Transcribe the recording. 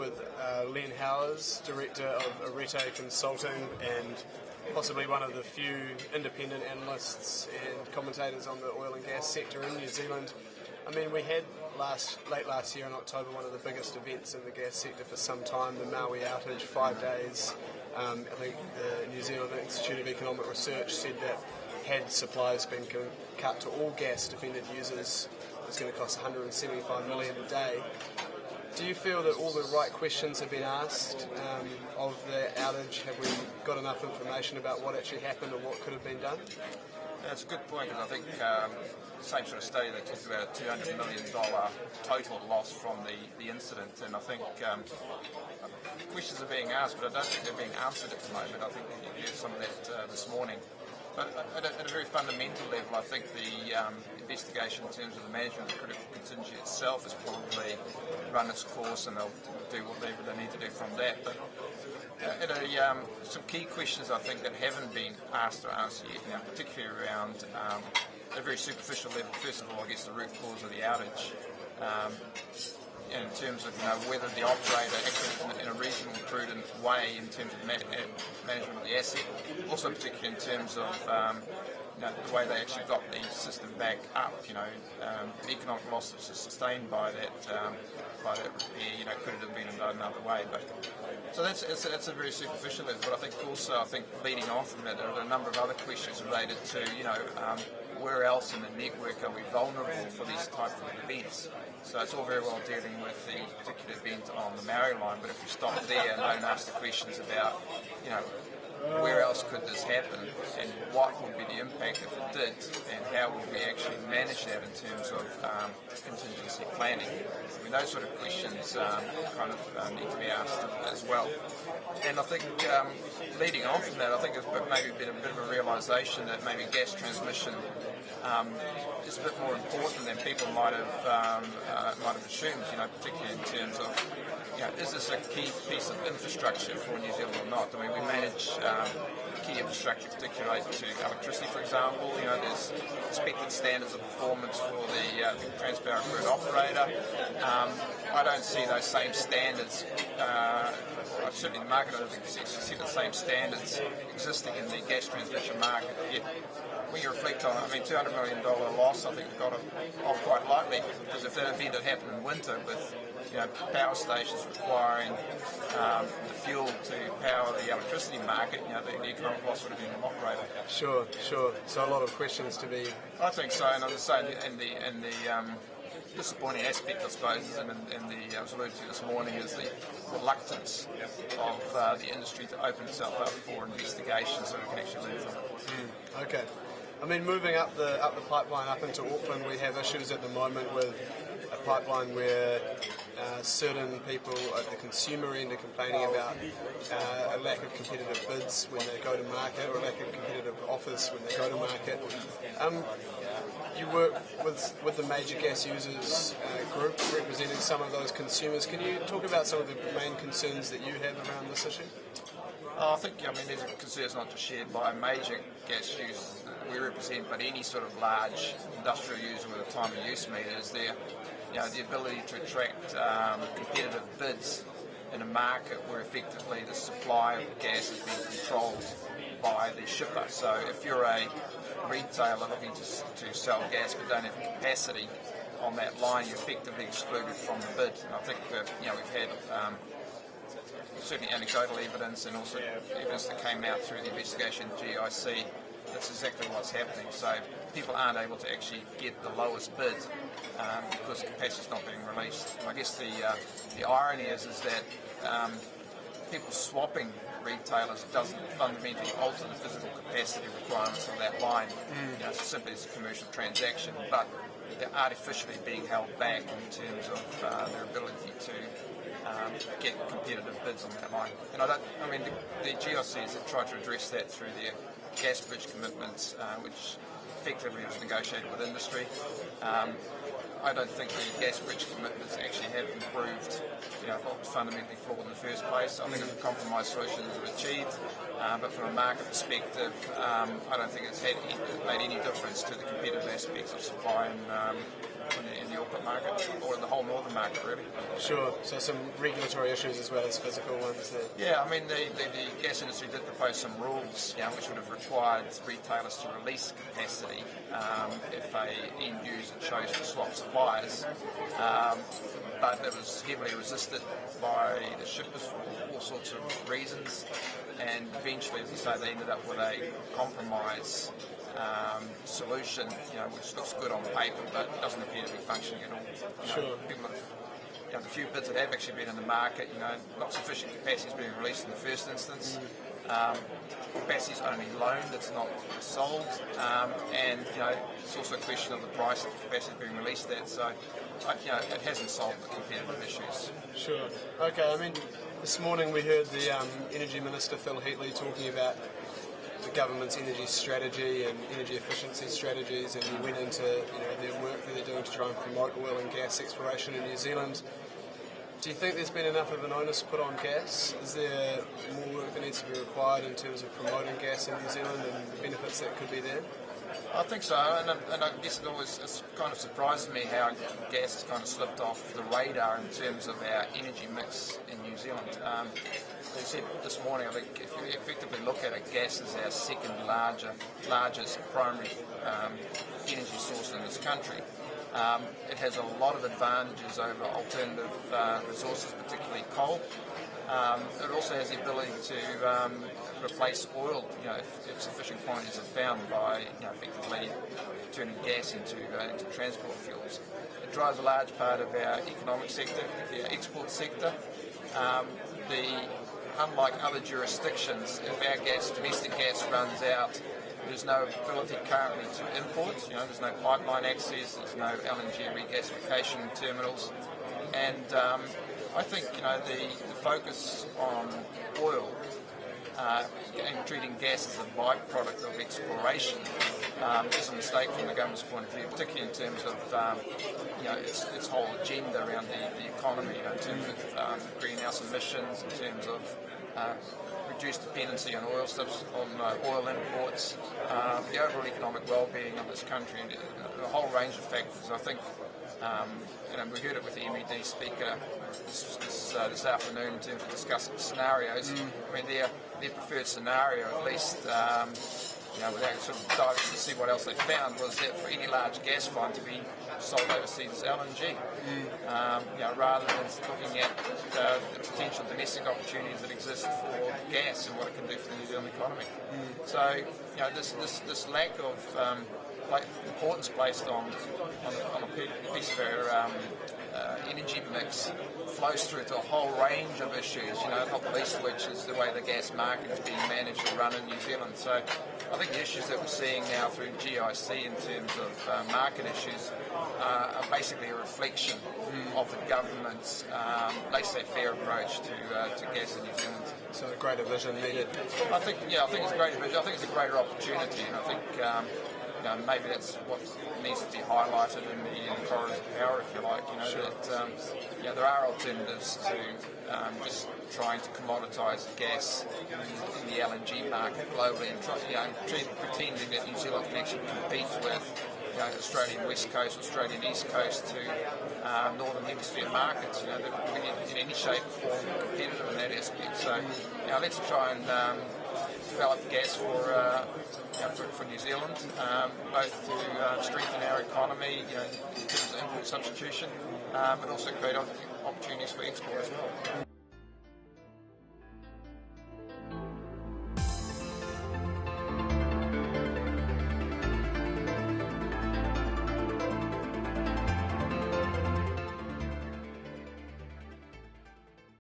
with Len Houwers, Director of Arete Consulting and possibly one of the few independent analysts and commentators on the oil and gas sector in New Zealand. I mean, we had late last year in October one of the biggest events in the gas sector for some time, the Maui outage, 5 days. I think the New Zealand Institute of Economic Research said that had supplies been cut to all gas-dependent users, it's going to cost $175 million a day. Do you feel that all the right questions have been asked of the outage? Have we got enough information about what actually happened or what could have been done? That's a good point, and I think the same sort of study that talks about a $200 million total loss from the incident, and I think questions are being asked, but I don't think they're being answered at the moment. I think you heard some of that this morning. But at a very fundamental level, I think the investigation in terms of the management of the critical contingency itself has probably run its course, and they'll do whatever they need to do from that. But some key questions I think that haven't been asked or answered yet, particularly around a very superficial level. First of all, I guess the root cause of the outage. In terms of whether the operator acted in a reasonable, prudent way in terms of management of the asset, also particularly in terms of the way they actually got the system back up. The economic losses sustained by that repair, could it have been done another way? But so that's a very superficial level. But I think leading on from that, there are a number of other questions related to where else in the network are we vulnerable for these type of events? So it's all very well dealing with the particular event on the Maui line, but if you stop there and don't ask the questions about, where else could this happen and what would be the impact if it did, and how would we actually manage that in terms of contingency planning? I mean, those sort of questions need to be asked as well. And I think leading on from that, I think there's maybe been a bit of a realisation that maybe gas transmission is a bit more important than people might have assumed, particularly in terms of, is this a key piece of infrastructure for New Zealand or not? I mean, we manage key infrastructure, particularly related to electricity, for example. There's expected standards of performance for the transparent grid operator. I don't see those same standards, certainly in the market, I don't think you see the same standards existing in the gas transmission market. Yet, when you reflect on it, $200 million loss, I think we got it off quite lightly, because if that event had happened in winter with power stations requiring the fuel to power the electricity market, the economic loss would have been a lot greater. Sure. So a lot of questions to be... I think so, and as I say, and the disappointing aspect, I suppose, and I was alluding to this morning, is the reluctance of the industry to open itself up for investigation so we can actually learn from it. Okay. Moving up the pipeline up into Auckland, we have issues at the moment with a pipeline where certain people at the consumer end are complaining about a lack of competitive bids when they go to market, or a lack of competitive offers when they go to market. You work with the major gas users group representing some of those consumers. Can you talk about some of the main concerns that you have around this issue? I think these are concerns not just shared by major gas users that we represent, but any sort of large industrial user with a time of use meter. Is there the ability to attract competitive bids in a market where effectively the supply of gas is being controlled by the shipper? So if you're a retailer looking to sell gas but don't have capacity on that line, you're effectively excluded from the bid. And I think we've had certainly anecdotal evidence and also evidence that came out through the investigation of GIC. That's exactly what's happening. So people aren't able to actually get the lowest bid because capacity is not being released. And I guess the irony is that people swapping retailers doesn't fundamentally alter the physical capacity requirements of that line. It's simply as a commercial transaction, but they're artificially being held back in terms of their ability to get competitive bids on that line. And the GICs have tried to address that through their gas bridge commitments, which effectively was negotiated with industry. I don't think the gas bridge commitments actually have improved what was fundamentally flawed in the first place. I think it's a compromise solution that was achieved, but from a market perspective, I don't think it's made any difference to the competitive aspects of supply and in the Auckland market, or in the whole northern market, really. Sure. So some regulatory issues as well as physical ones there. Yeah, I mean, the gas industry did propose some rules, which would have required retailers to release capacity if a end user chose to swap suppliers, but it was heavily resisted by the shippers for all sorts of reasons, and eventually, as I say, they ended up with a compromise solution, which looks good on paper but doesn't appear to be functioning at all. Sure. People have, the few bids that have actually been in the market, not sufficient capacity is being released in the first instance. Capacity is only loaned, it's not sold, and it's also a question of the price that the capacity is being released at. So, it hasn't solved the competitive issues. Sure. Okay. I mean, this morning we heard the Energy Minister Phil Heatley talking about the government's energy strategy and energy efficiency strategies, and he went into their work that they're doing to try and promote oil and gas exploration in New Zealand. Do you think there's been enough of an onus put on gas? Is there more work that needs to be required in terms of promoting gas in New Zealand and the benefits that could be there? I think so, and I guess it's kind of surprised me how gas has kind of slipped off the radar in terms of our energy mix in New Zealand. As I said this morning, I think if you effectively look at it, gas is our second largest primary energy source in this country. It has a lot of advantages over alternative resources, particularly coal. It also has the ability to replace oil, if sufficient quantities are found, by effectively turning gas into transport fuels. It drives a large part of our economic sector, particularly our export sector. Unlike other jurisdictions, if our domestic gas runs out, there's no ability currently to import. There's no pipeline access, there's no LNG regasification terminals, and I think the focus on oil and treating gas as a byproduct of exploration is a mistake from the government's point of view, particularly in terms of its whole agenda around the economy, in terms of greenhouse emissions, in terms of reduced dependency on oil imports, the overall economic well-being of this country, and a whole range of factors. I think, we heard it with the MED speaker this afternoon in terms of discussing scenarios. I mean, their preferred scenario, at least, without sort of diving to see what else they found, was that for any large gas find to be sold overseas as LNG, rather than looking at the potential domestic opportunities that exist for gas and what it can do for the New Zealand economy. So, this lack of importance placed on a piece of our energy mix flows through to a whole range of issues, not the least of which is the way the gas market is being managed or run in New Zealand. So I think the issues that we're seeing now through GIC in terms of market issues are basically a reflection of the government's laissez-faire approach to gas in New Zealand. So a greater vision needed. I think it's a greater vision. I think it's a greater opportunity, and I think maybe that's what needs to be highlighted in the corridors of power, if you like. That there are alternatives to just trying to commoditise gas in the LNG market globally, and pretending that New Zealand can actually compete with Australian West Coast, Australian East Coast to Northern Hemisphere markets. That in any shape or form competitive in that aspect. So let's try and develop gas for New Zealand, both to strengthen our economy in terms of import substitution, but also create opportunities for export as well.